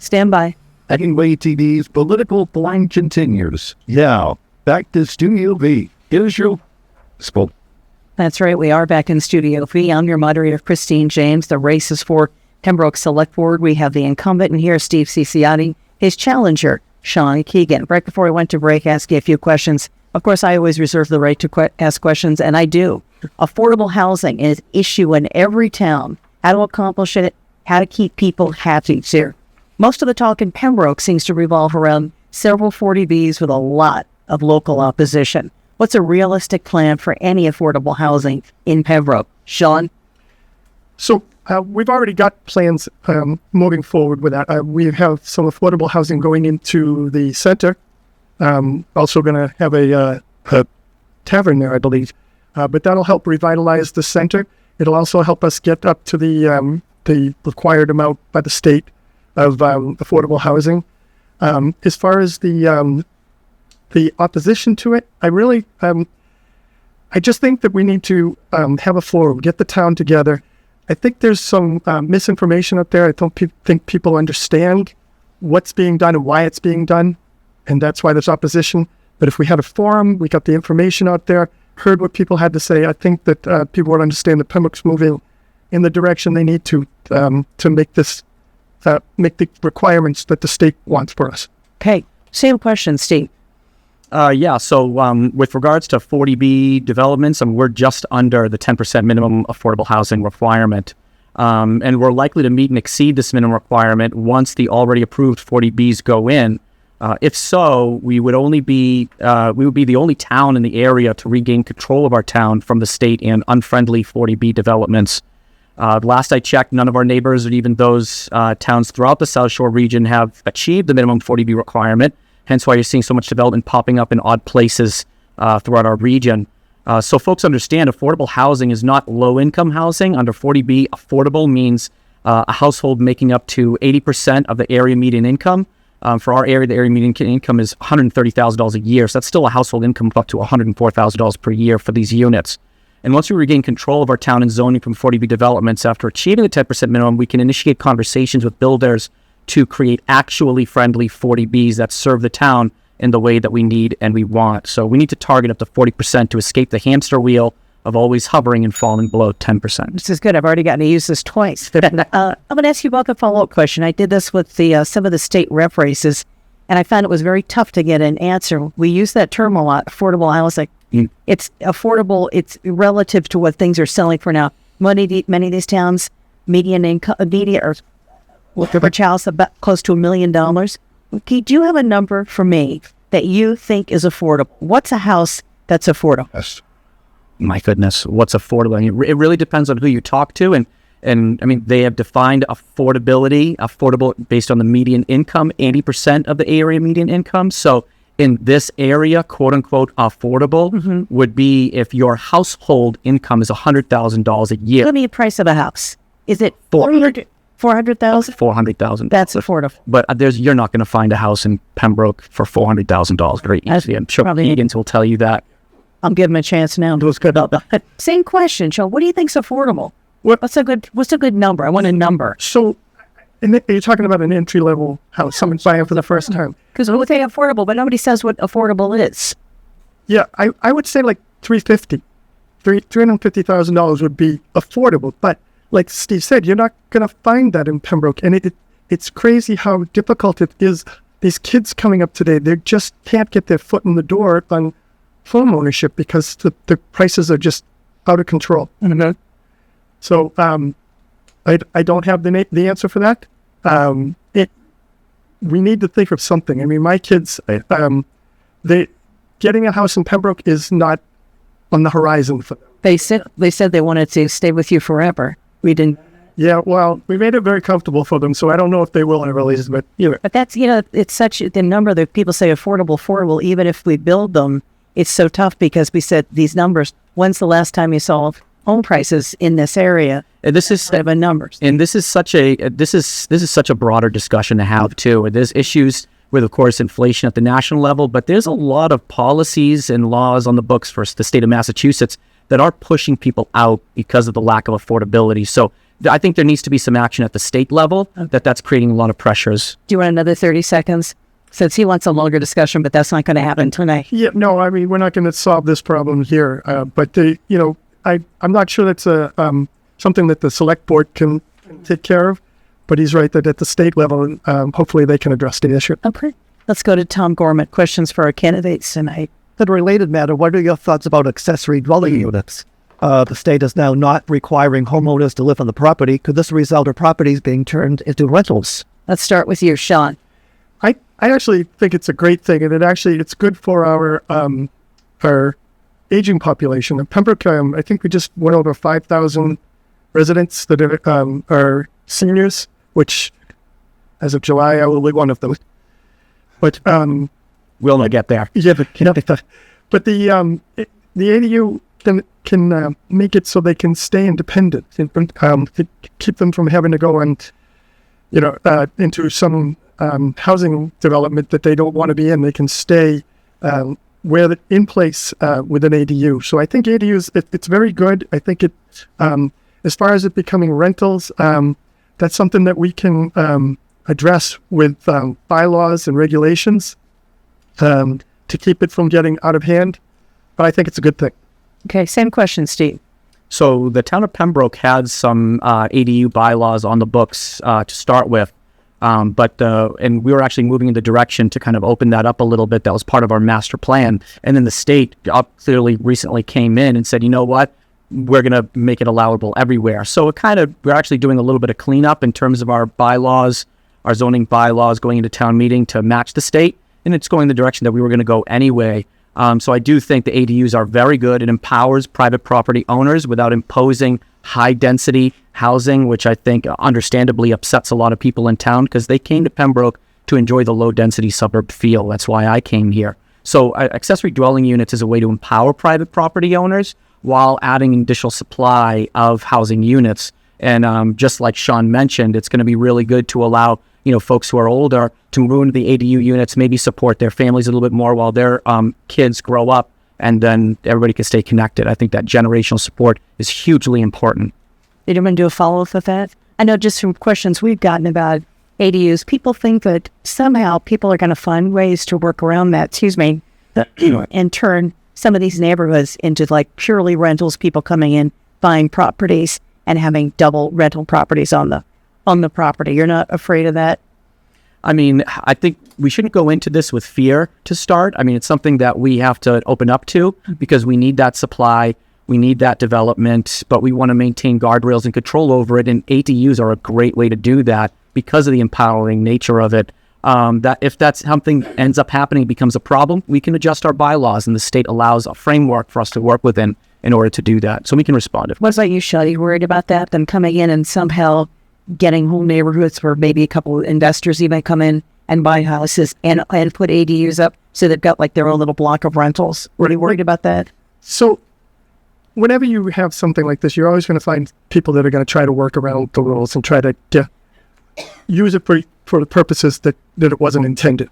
Stand by. And WATD's political blind continues. Now, back to Studio V. Here's your spoke. That's right. We are back in Studio V. I'm your moderator, Christine James. The race is for Pembroke Select Board. We have the incumbent in here, Steve Ciciotti, his challenger, Sean Keegan. Right before we went to break, ask you a few questions. Of course, I always reserve the right to ask questions, and I do. Affordable housing is an issue in every town. How to accomplish it, how to keep people happy here. Most of the talk in Pembroke seems to revolve around several 40Bs with a lot of local opposition. What's a realistic plan for any affordable housing in Pembroke? Sean? So we've already got plans moving forward with that. We have some affordable housing going into the center. Also going to have a tavern there, I believe. But that'll help revitalize the center. It'll also help us get up to the required amount by the state of affordable housing. As far as the opposition to it, I just think that we need to have a forum, get the town together. I think there's some misinformation out there. I don't think people understand what's being done and why it's being done, and that's why there's opposition. But if we had a forum, we got the information out there, heard what people had to say, I think that people would understand that Pembroke's moving in the direction they need to make this make the requirements that the state wants for us. Okay, same question, Steve. So with regards to 40B developments, we're just under the 10% minimum affordable housing requirement. And we're likely to meet and exceed this minimum requirement once the already approved 40Bs go in. If so, we would be the only town in the area to regain control of our town from the state and unfriendly 40B developments. Last I checked, none of our neighbors or even those towns throughout the South Shore region have achieved the minimum 40B requirement, hence why you're seeing so much development popping up in odd places throughout our region. So folks understand affordable housing is not low-income housing. Under 40B, affordable means a household making up to 80% of the area median income. For our area, the area median income is $130,000 a year, so that's still a household income of up to $104,000 per year for these units. And once we regain control of our town and zoning from 40B developments, after achieving the 10% minimum, we can initiate conversations with builders to create actually friendly 40Bs that serve the town in the way that we need and we want. So we need to target up to 40% to escape the hamster wheel of always hovering and falling below 10%. This is good. I've already gotten to use this twice. I'm going to ask you about the follow-up question. I did this with some of the state rep races, and I found it was very tough to get an answer. We use that term a lot, affordable housing. It's affordable. It's relative to what things are selling for now. Many of these towns, median income, or whatever house, about close to $1 million. Okay, do you have a number for me that you think is affordable? What's a house that's affordable? Yes. My goodness, what's affordable? It really depends on who you talk to, and they have defined affordable based on the median income, 80% of the area median income. So in this area, quote unquote, affordable would be if your household income is $100,000 a year. Give me a price of a house. Is it $400,000? $400,000. That's affordable. But you're not going to find a house in Pembroke for $400,000 very easily. I'm sure Keegan will tell you that. I'll give him a chance now. Same question, Sean. What do you think's affordable? What's a good number? I want a number. So, you're talking about an entry-level house, someone's buying for the first time. Because we say affordable, but nobody says what affordable is. Yeah, I would say like $350,000 would be affordable. But like Steve said, you're not going to find that in Pembroke. And it's crazy how difficult it is. These kids coming up today, they just can't get their foot in the door on home ownership because the prices are just out of control. So I don't have the answer for that. We need to think of something. I mean, my kids, getting a house in Pembroke is not on the horizon for them. They said they wanted to stay with you forever. We didn't. Yeah, well, we made it very comfortable for them, so I don't know if they will ever leave, but But that's, it's such the number that people say affordable, even if we build them, it's so tough because we said these numbers. When's the last time you saw home prices in this area? And this is numbers. And this is such a broader discussion to have too. There's issues with, of course, inflation at the national level, but there's a lot of policies and laws on the books for the state of Massachusetts that are pushing people out because of the lack of affordability. So I think there needs to be some action at the state level that's creating a lot of pressures. Do you want another 30 seconds? Since he wants a longer discussion, but that's not going to happen tonight. Yeah, no, I mean, we're not going to solve this problem here. But, I'm not sure that's something that the select board can take care of. But he's right that at the state level, hopefully they can address the issue. Okay. Let's go to Tom Gorman. Questions for our candidates tonight. In a related matter, what are your thoughts about accessory dwelling units? The state is now not requiring homeowners to live on the property. Could this result in properties being turned into rentals? Let's start with you, Sean. I actually think it's a great thing, and it's good for our aging population. In Pembroke, I think we just went over 5,000 residents that are seniors, which as of July, I will be one of them. But We'll not get there. yeah, but the ADU can make it so they can stay independent, to keep them from having to go and into some housing development that they don't want to be in. They can stay in place with an ADU. So I think ADUs, it's very good. I think it, as far as it becoming rentals, that's something that we can address with bylaws and regulations to keep it from getting out of hand. But I think it's a good thing. Okay, same question, Steve. So the town of Pembroke had some ADU bylaws on the books to start with. And we were actually moving in the direction to kind of open that up a little bit. That was part of our master plan. And then the state clearly recently came in and said, you know what, we're going to make it allowable everywhere. So we're actually doing a little bit of cleanup in terms of our bylaws, our zoning bylaws going into town meeting to match the state. And it's going the direction that we were going to go anyway. So I do think the ADUs are very good. It empowers private property owners without imposing high density housing, which I think understandably upsets a lot of people in town because they came to Pembroke to enjoy the low density suburb feel. That's why I came here. So accessory dwelling units is a way to empower private property owners while adding an additional supply of housing units. And just like Sean mentioned, it's going to be really good to allow folks who are older to move into the ADU units, maybe support their families a little bit more while their kids grow up, and then everybody can stay connected. I think that generational support is hugely important. Did anyone do a follow-up with that? I know just from questions we've gotten about ADUs, people think that somehow people are going to find ways to work around that, and turn some of these neighborhoods into like purely rentals, people coming in, buying properties and having double rental properties on the property. You're not afraid of that? I mean, I think we shouldn't go into this with fear to start. I mean, it's something that we have to open up to because we need that supply, we need that development, but we want to maintain guardrails and control over it. And ADUs are a great way to do that because of the empowering nature of it. That if that's something ends up happening, becomes a problem, we can adjust our bylaws, and the state allows a framework for us to work within in order to do that. So we can respond. What about you, Shelley? You worried about that? Them coming in and somehow getting whole neighborhoods where maybe a couple of investors even come in and buy houses and put ADUs up so they've got like their own little block of rentals. Were you worried about that? So whenever you have something like this, you're always going to find people that are going to try to work around the rules and try to use it for the purposes that it wasn't intended.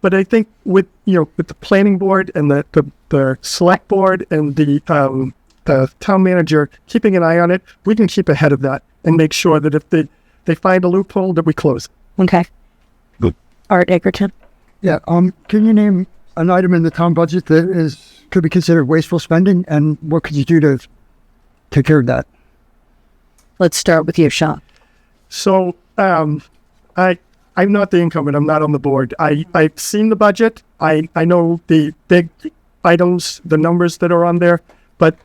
But I think with the planning board and the select board and the town manager keeping an eye on it, we can keep ahead of that and make sure that if they find a loophole, that we close it. Okay. Good. Art Egerton. Yeah. Can you name an item in the town budget that could be considered wasteful spending, and what could you do to take care of that? Let's start with you, Sean. So I'm not the incumbent. I'm not on the board. I've seen the budget. I know the big items, the numbers that are on there, but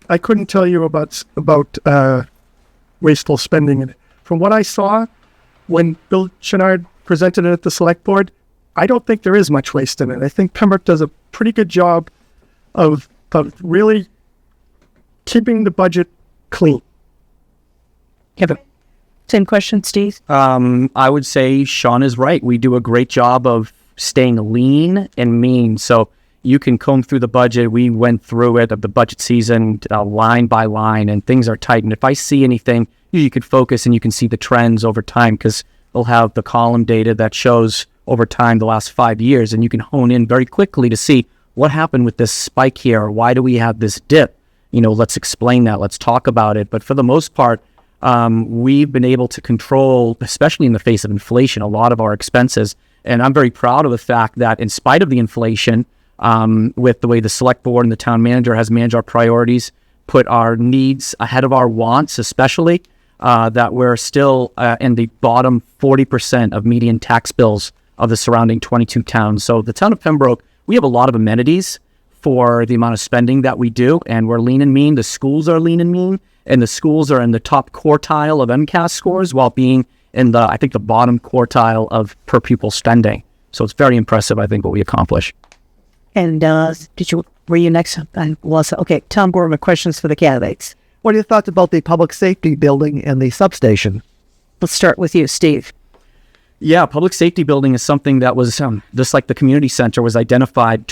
I couldn't tell you about wasteful spending in it. From what I saw when Bill Chenard presented it at the select board, I don't think there is much waste in it. I think Pembroke does a pretty good job of really keeping the budget clean. Kevin. Same question, Steve. I would say Sean is right. We do a great job of staying lean and mean. So you can comb through the budget. We went through it of the budget season line by line, and things are tight. And if I see anything, you can focus and you can see the trends over time because we'll have the column data that shows over time the last 5 years, and you can hone in very quickly to see what happened with this spike here. Why do we have this dip? let's explain that, let's talk about it. But for the most part, we've been able to control, especially in the face of inflation, a lot of our expenses. And I'm very proud of the fact that in spite of the inflation, with the way the select board and the town manager has managed our priorities, put our needs ahead of our wants, especially, that we're still in the bottom 40% of median tax bills of the surrounding 22 towns. So the town of Pembroke, we have a lot of amenities for the amount of spending that we do, and we're lean and mean. The schools are lean and mean, and the schools are in the top quartile of MCAS scores while being in the bottom quartile of per pupil spending. So it's very impressive, I think, what we accomplish. And were you next? Okay, Tom Gorman, questions for the candidates. What are your thoughts about the public safety building and the substation? Let's start with you, Steve. Yeah, public safety building is something that was, just like the community center was identified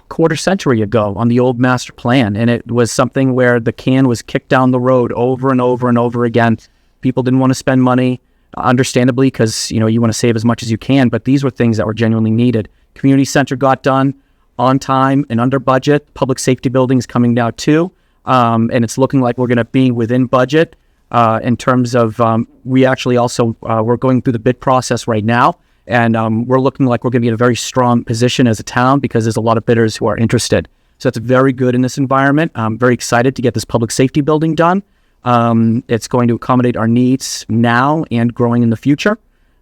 quarter century ago on the old master plan. And it was something where the can was kicked down the road over and over and over again. People didn't want to spend money, understandably, because, you want to save as much as you can. But these were things that were genuinely needed. Community center got done on time and under budget. Public safety building is coming now too. And it's looking like we're going to be within budget. In terms of, we actually also, we're going through the bid process right now, and we're looking like we're going to be in a very strong position as a town because there's a lot of bidders who are interested. So that's very good in this environment. I'm very excited to get this public safety building done. It's going to accommodate our needs now and growing in the future.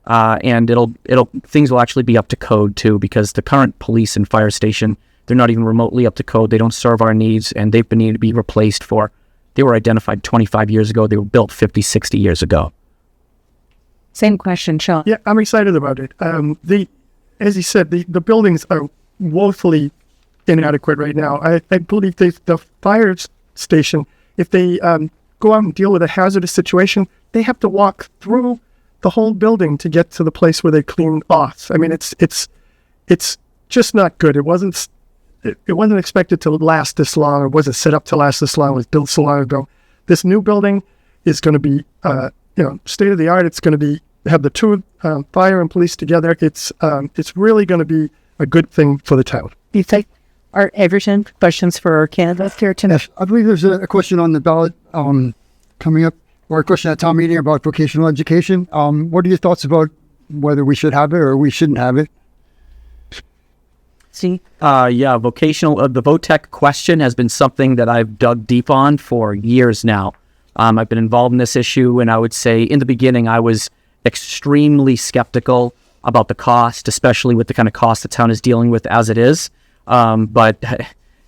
And things will actually be up to code too, because the current police and fire station, they're not even remotely up to code. They don't serve our needs, and they've been needed to be replaced they were identified 25 years ago. They were built 50, 60 years ago. Same question, Sean. Yeah, I'm excited about it. As you said, the buildings are woefully inadequate right now. I believe the fire station, if they go out and deal with a hazardous situation, they have to walk through the whole building to get to the place where they clean off. I mean, it's just not good. It wasn't expected to last this long. It wasn't set up to last this long. It was built so long ago. This new building is going to be, state of the art. It's going to have the two fire and police together. It's really going to be a good thing for the town. You think, Art Everton, questions for our candidates here tonight? Yes, I believe there's a question on the ballot coming up, or a question at town meeting about vocational education. What are your thoughts about whether we should have it or we shouldn't have it? See? Vocational, the VOTEC question has been something that I've dug deep on for years now. I've been involved in this issue, and I would say in the beginning, I was extremely skeptical about the cost, especially with the kind of cost the town is dealing with as it is. But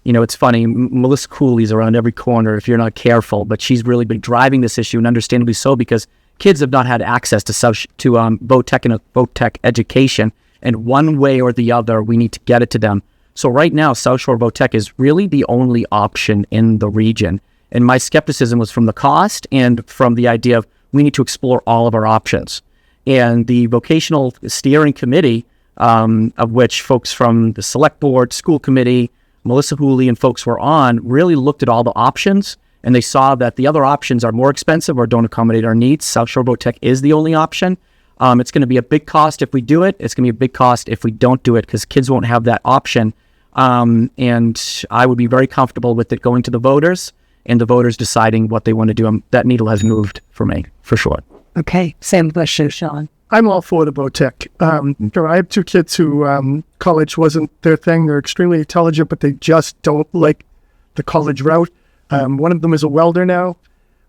it's funny, Melissa Cooley's around every corner if you're not careful, but she's really been driving this issue, and understandably so, because kids have not had access to VOTEC and VOTEC education. And one way or the other, we need to get it to them. So right now, South Shore VOTEC is really the only option in the region. And my skepticism was from the cost and from the idea of we need to explore all of our options. And the vocational steering committee, of which folks from the select board, school committee, Melissa Hooley and folks were on, really looked at all the options. And they saw that the other options are more expensive or don't accommodate our needs. South Shore VOTEC is the only option. It's going to be a big cost if we do it. It's going to be a big cost if we don't do it, because kids won't have that option. And I would be very comfortable with it going to the voters and the voters deciding what they want to do. That needle has moved for me, for sure. Okay, same question, Sean. I'm all for the VOTEC. I have two kids who college wasn't their thing. They're extremely intelligent, but they just don't like the college route. One of them is a welder now.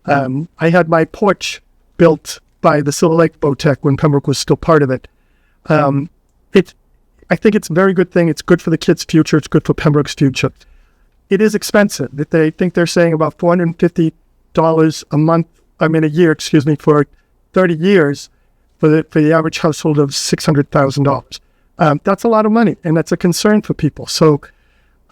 I had my porch built by the Silver Lake VOTEC when Pembroke was still part of it. I think it's a very good thing. It's good for the kids' future. It's good for Pembroke's future. It is expensive. They're saying about $450 a year, for 30 years for the average household of $600,000. That's a lot of money, and that's a concern for people. So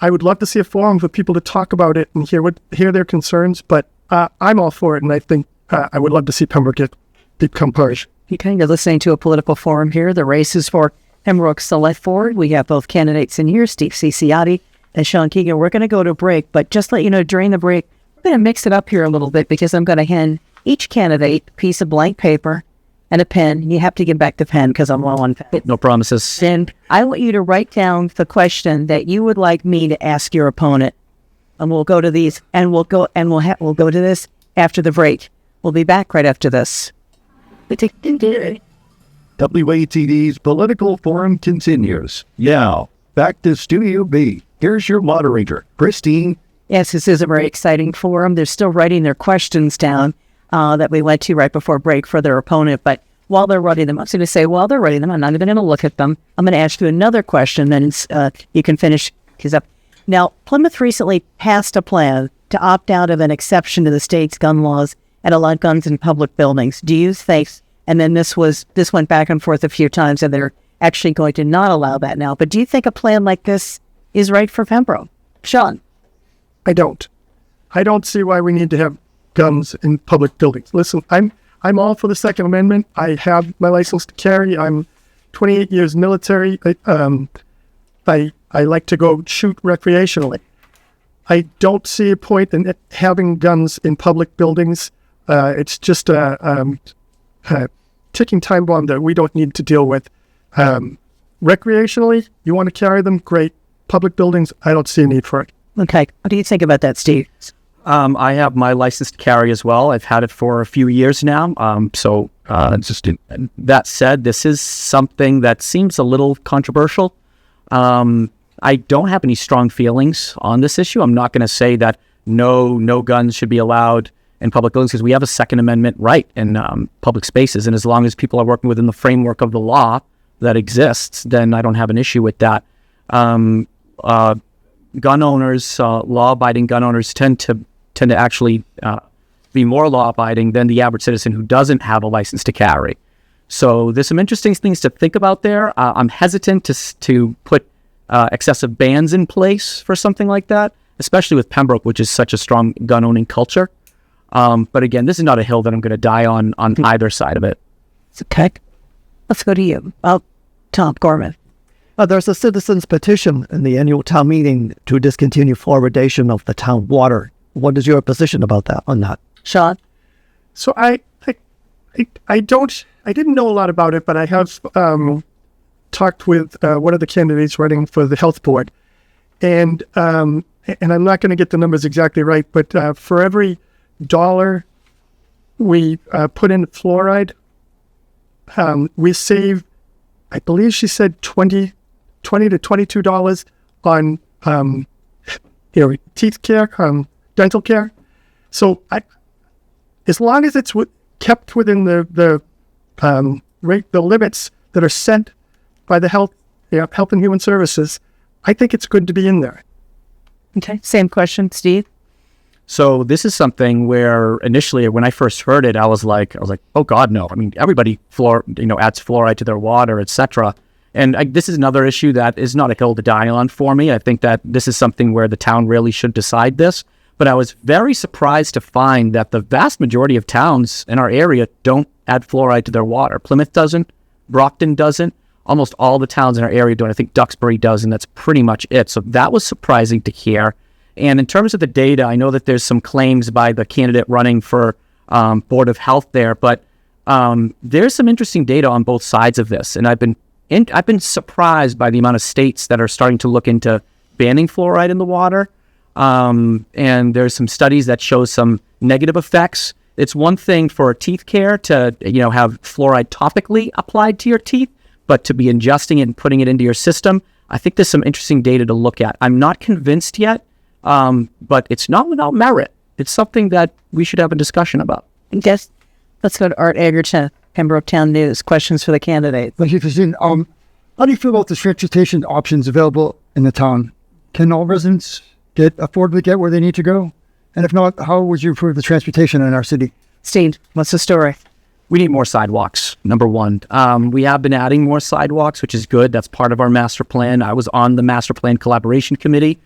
I would love to see a forum for people to talk about it and hear their concerns, but I'm all for it, and I think I would love to see Pembroke become part. You're kind of listening to a political forum here. The race is for Pembroke Select Board. We have both candidates in here, Steve Ciciotti and Sean Keegan. We're going to go to break, but just let you know, during the break, we're going to mix it up here a little bit, because I'm going to hand each candidate a piece of blank paper and a pen. You have to give back the pen because I'm low on pen. No promises. And I want you to write down the question that you would like me to ask your opponent. and we'll go to these, and we'll go to this after the break. We'll be back right after this. WATD's political forum continues. Now, back to Studio B. Here's your moderator, Christine. Yes, this is a very exciting forum. They're still writing their questions down that we went to right before break for their opponent. But while they're writing them, I'm going to say while they're writing them, I'm not even going to look at them. I'm going to ask you another question, then you can finish his up. Now, Plymouth recently passed a plan to opt out of an exception to the state's gun laws and allow guns in public buildings. Do you think, and then this went back and forth a few times, and they're actually going to not allow that now, but do you think a plan like this is right for Pembroke? Sean? I don't. I don't see why we need to have guns in public buildings. Listen, I'm all for the Second Amendment. I have my license to carry. I'm 28 years military. I like to go shoot recreationally. I don't see a point in having guns in public buildings. It's just a ticking time bomb that we don't need to deal with. Recreationally, you want to carry them, great. Public buildings, I don't see a need for it. Okay. What do you think about that, Steve? I have my license to carry as well. I've had it for a few years now. That said, this is something that seems a little controversial. I don't have any strong feelings on this issue. I'm not going to say that no guns should be allowed in public buildings because we have a Second Amendment right in public spaces. And as long as people are working within the framework of the law that exists, then I don't have an issue with that. Gun owners, law-abiding gun owners tend to actually be more law-abiding than the average citizen who doesn't have a license to carry. So there's some interesting things to think about there. I'm hesitant to put excessive bans in place for something like that, especially with Pembroke, which is such a strong gun-owning culture. But again, this is not a hill that I'm going to die on either side of it. Okay. Let's go to you. Tom Gorman. There's a citizen's petition in the annual town meeting to discontinue fluoridation of the town water. What is your position about that on that? Sean? So I didn't know a lot about it, but I have talked with one of the candidates running for the health board, and I'm not going to get the numbers exactly right, but for every dollar we put in fluoride, we save, I believe she said $20 to $22 on teeth care, dental care. So as long as it's kept within the limits that are set by the Health and Human Services, I think it's good to be in there. Okay. Same question, Steve. So this is something where initially when I first heard it, I was like, oh God, no. I mean, everybody adds fluoride to their water, etc. And this is another issue that is not a hill to die on for me. I think that this is something where the town really should decide this. But I was very surprised to find that the vast majority of towns in our area don't add fluoride to their water. Plymouth doesn't, Brockton doesn't, almost all the towns in our area don't. I think Duxbury does, and that's pretty much it. So that was surprising to hear. And in terms of the data, I know that there's some claims by the candidate running for Board of Health there, but there's some interesting data on both sides of this. And I've been surprised by the amount of states that are starting to look into banning fluoride in the water. And there's some studies that show some negative effects. It's one thing for teeth care to have fluoride topically applied to your teeth, but to be ingesting it and putting it into your system, I think there's some interesting data to look at. I'm not convinced yet. But it's not without merit. It's something that we should have a discussion about. Yes. Let's go to Art Egerton, Pembroke Town News. Questions for the candidate. Thank you, Christine. How do you feel about the transportation options available in the town? Can all residents affordably get where they need to go? And if not, how would you improve the transportation in our city? Steve, what's the story? We need more sidewalks, number one. We have been adding more sidewalks, which is good. That's part of our master plan. I was on the master plan collaboration committee,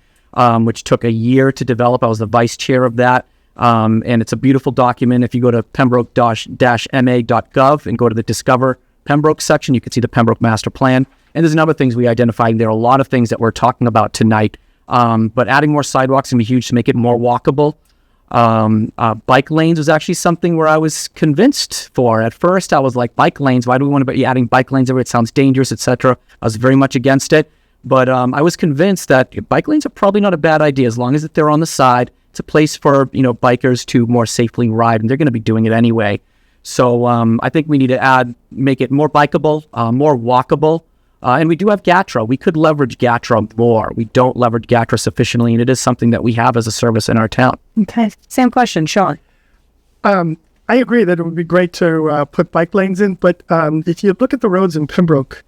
which took a year to develop. I was the vice chair of that. And it's a beautiful document. If you go to pembroke-ma.gov and go to the Discover Pembroke section, you can see the Pembroke Master Plan. And there's a number of things we identified. There are a lot of things that we're talking about tonight. But adding more sidewalks is going to be huge to make it more walkable. Bike lanes was actually something where I was convinced for. At first, I was like, bike lanes, why do we want to be adding bike lanes everywhere? It sounds dangerous, etc. I was very much against it. But I was convinced that bike lanes are probably not a bad idea as long as they're on the side. It's a place for bikers to more safely ride, and they're going to be doing it anyway. So I think we need to make it more bikeable, more walkable. And we do have GATRA. We could leverage GATRA more. We don't leverage GATRA sufficiently, and it is something that we have as a service in our town. Okay. Same question, Sean. I agree that it would be great to put bike lanes in, but if you look at the roads in Pembroke,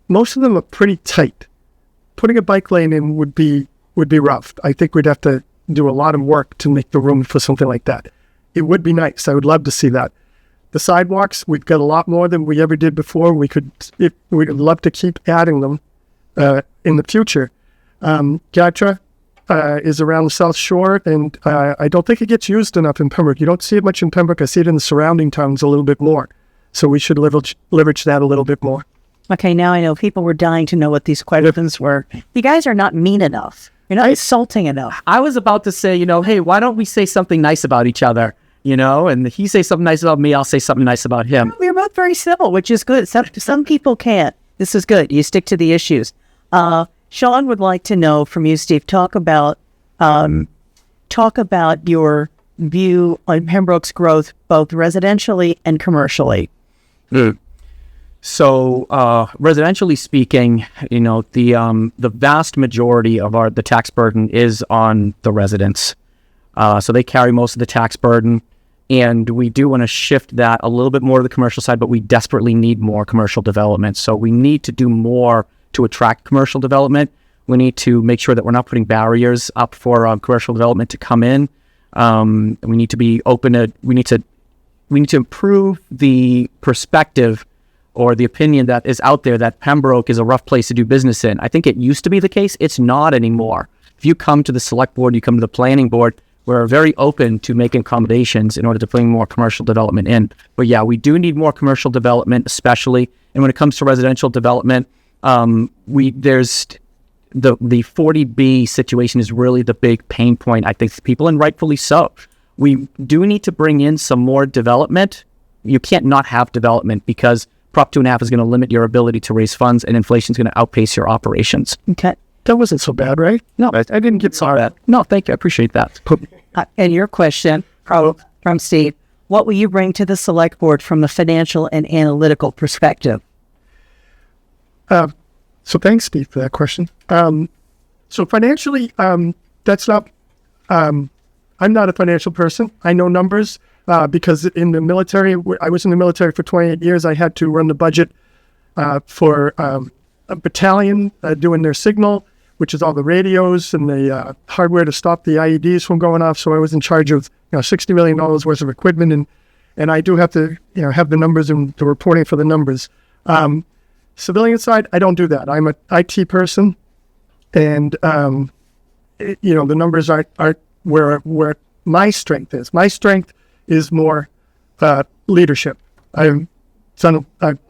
most of them are pretty tight. Putting a bike lane in would be rough. I think we'd have to do a lot of work to make the room for something like that. It would be nice. I would love to see that. The sidewalks, we've got a lot more than we ever did before. We'd love to keep adding them in the future. GATRA is around the South Shore, and I don't think it gets used enough in Pembroke. You don't see it much in Pembroke. I see it in the surrounding towns a little bit more. So we should leverage that a little bit more. Okay, now I know people were dying to know what these questions were. You guys are not mean enough. You're not insulting enough. I was about to say, hey, why don't we say something nice about each other? And he say something nice about me, I'll say something nice about him. We're both very civil, which is good. Some people can't. This is good. You stick to the issues. Sean would like to know from you, Steve, talk about your view on Pembroke's growth, both residentially and commercially. So, residentially speaking, the vast majority of the tax burden is on the residents. So they carry most of the tax burden, and we do want to shift that a little bit more to the commercial side, but we desperately need more commercial development. So we need to do more to attract commercial development. We need to make sure that we're not putting barriers up for commercial development to come in. We need to be open to, we need to improve the perspective or the opinion that is out there that Pembroke is a rough place to do business in. I think it used to be the case. It's not anymore. If you come to the select board, you come to the planning board, we're very open to making accommodations in order to bring more commercial development in. But yeah, we do need more commercial development, especially. And when it comes to residential development, there's the 40B situation is really the big pain point, I think, for people, and rightfully so. We do need to bring in some more development. You can't not have development because Prop 2.5 is going to limit your ability to raise funds, and inflation is going to outpace your operations. Okay. That wasn't so bad, right? No, I didn't get so bad. No, thank you. I appreciate that. And your question from Steve, what will you bring to the select board from a financial and analytical perspective? So thanks, Steve, for that question. So financially, that's not, I'm not a financial person. I know numbers because in the military, I was in the military for 28 years. I had to run the budget for a battalion doing their signal, which is all the radios and the hardware to stop the IEDs from going off. So I was in charge of $60 million worth of equipment, and I do have to have the numbers and the reporting for the numbers. Civilian side, I don't do that. I'm an IT person, and the numbers aren't where my strength is. My strength is more leadership. I've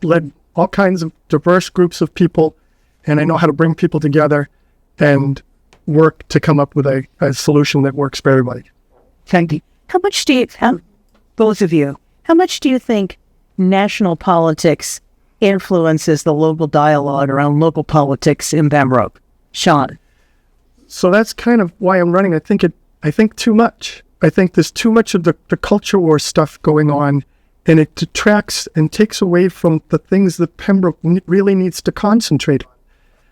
led all kinds of diverse groups of people, and I know how to bring people together and work to come up with a solution that works for everybody. Thank you. Both of you, how much do you think national politics influences the local dialogue around local politics in Pembroke? Sean? So that's kind of why I'm running. I think too much. I think there's too much of the culture war stuff going on, and it detracts and takes away from the things that Pembroke really needs to concentrate on.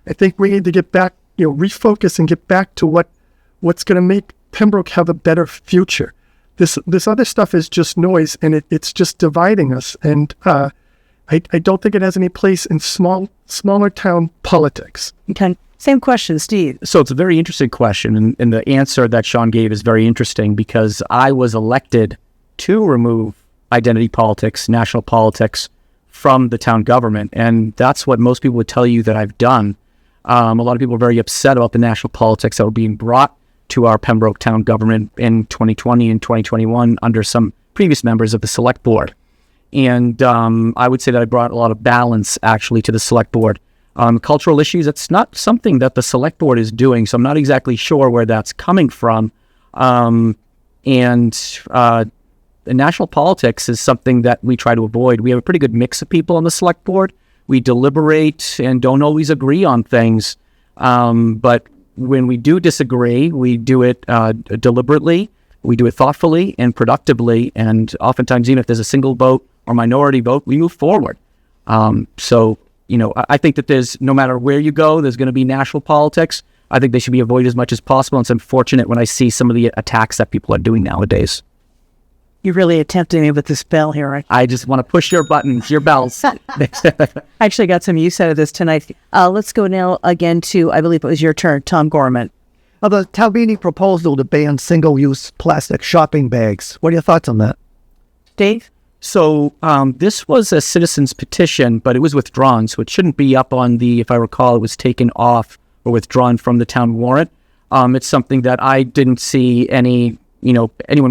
I think we need to get back, refocus and get back to what's going to make Pembroke have a better future. This other stuff is just noise, and it's just dividing us. And I don't think it has any place in smaller town politics. Okay. Same question, Steve. So it's a very interesting question, and the answer that Sean gave is very interesting because I was elected to remove identity politics, national politics from the town government, and that's what most people would tell you that I've done. A lot of people are very upset about the national politics that were being brought to our Pembroke town government in 2020 and 2021 under some previous members of the select board. And I would say that I brought a lot of balance actually to the select board. Cultural issues, it's not something that the select board is doing, so I'm not exactly sure where that's coming from. The national politics is something that we try to avoid. We have a pretty good mix of people on the select board. We deliberate and don't always agree on things. But when we do disagree, we do it deliberately, we do it thoughtfully and productively, and oftentimes, even if there's a single vote or minority vote, we move forward. So, I think that there's, no matter where you go, there's going to be national politics. I think they should be avoided as much as possible. And it's unfortunate when I see some of the attacks that people are doing nowadays. You're really attempting me with this bell here. Right? I just want to push your buttons, your bells. I actually got some use out of this tonight. Let's go now again to, I believe it was your turn, Tom Gorman. The town meeting proposal to ban single-use plastic shopping bags. What are your thoughts on that? Dave? So this was a citizen's petition, but it was withdrawn. So it shouldn't be up on if I recall, it was taken off or withdrawn from the town warrant. It's something that I didn't see anyone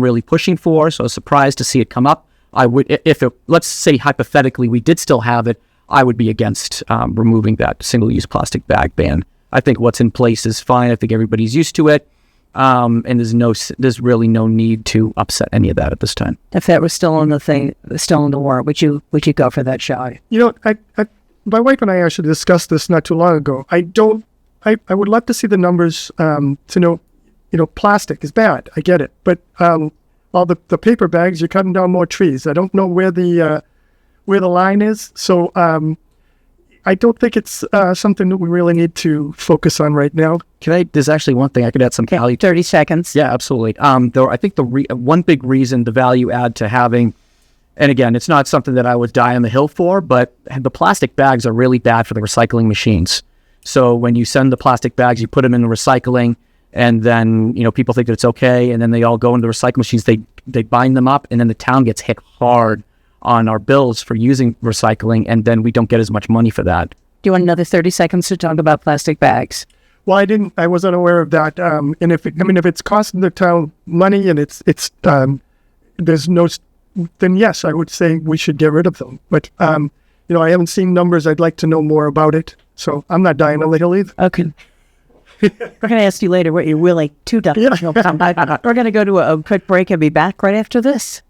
really pushing for. So I was surprised to see it come up. I would, let's say hypothetically, we did still have it, I would be against removing that single-use plastic bag ban. I think what's in place is fine. I think everybody's used to it. And there's really no need to upset any of that at this time. If that was still on the thing, still in the warrant, would you go for that, Shai? My wife and I actually discussed this not too long ago. I would love to see the numbers to know, plastic is bad. I get it. But all the paper bags, you're cutting down more trees. I don't know where the line is. So I don't think it's something that we really need to focus on right now. There's actually one thing I could add some value. 30 seconds. Yeah, absolutely. Though I think one big reason, the value add to having, and again, it's not something that I would die on the hill for, but the plastic bags are really bad for the recycling machines. So when you send the plastic bags, you put them in the recycling, and then, people think that it's okay, and then they all go into the recycling machines, they bind them up, and then the town gets hit hard on our bills for using recycling, and then we don't get as much money for that. Do you want another 30 seconds to talk about plastic bags? Well, I wasn't aware of that. And if it's costing the town money and then yes, I would say we should get rid of them. But, I haven't seen numbers. I'd like to know more about it. So I'm not dying on the hill either. Okay. We're going to ask you later what you're willing to do. Yeah. We're going to go to a quick break and be back right after this.